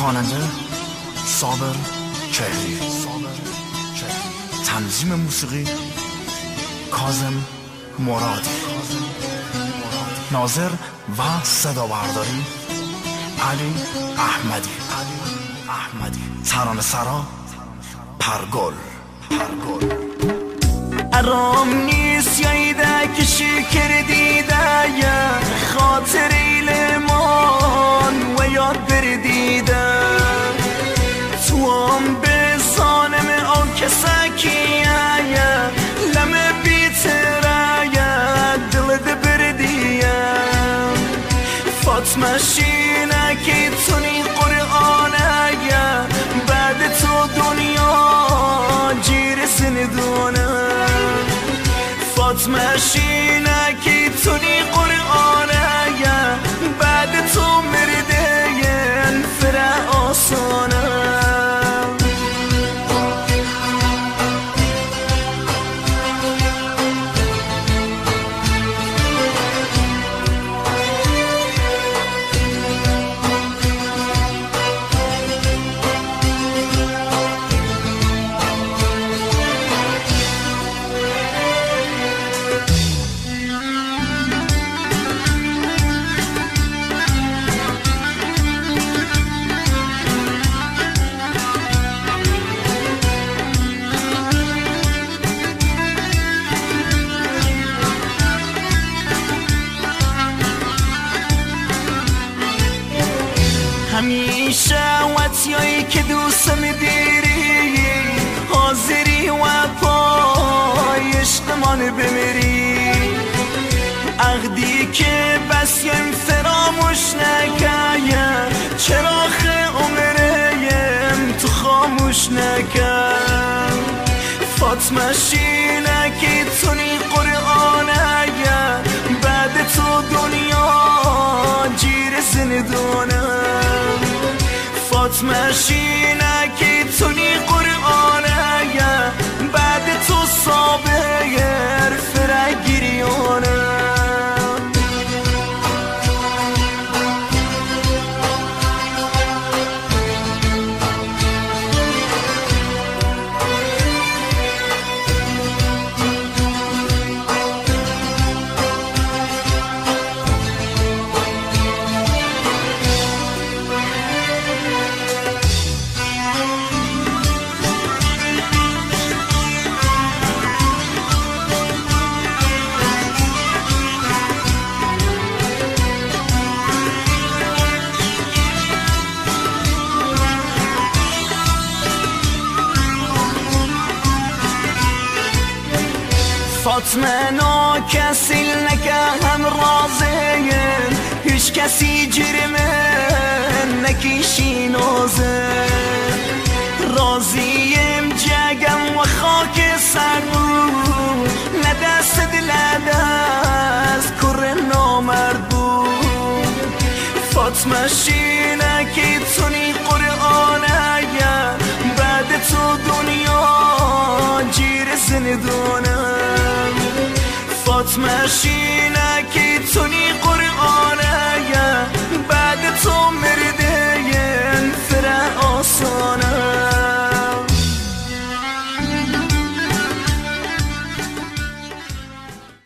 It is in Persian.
خواننده صابر چهری، تنظیم موسیقی کاظم مرادی، ناظر و صدا برداری علی احمدی، ترانه سرا پرگل. ارام نیست یا ایده کشی کردیده یا خاطر ایلمان و یاد بردیده تو هم به سانم آن کسکیه یا لمه بیتره یا دلد بردیه فاطمه شینه که تونی قرآنه یا بعد تو دنیا جیر سندونه فاطمه شینه که تونی قرآنه یا بعد تو مرده ین فره آسانه همیشه وطیایی که دوستم دیری حاضری و پای عشقمان بمیری عقدی که بس یم فراموش نکه چراغ عمریم تو خاموش نکه فاطمه شینه که تونی قرآنه بعد تو دنیا جیر زندونه فاطمه شینه که تونی قرآنه بعد تو صابر فرگیریونه فاطمه نا کسی نکه هم رازه هیچ کسی جرمه نکیشی نازه راضیم جگم و خاک سر بود لدست دلدست کر نامرد بود فاطمه شینه که تونی قرآنه بعد تو دنیا جیر زندونه فاطمه شینه که تونی قرآنه بعد تو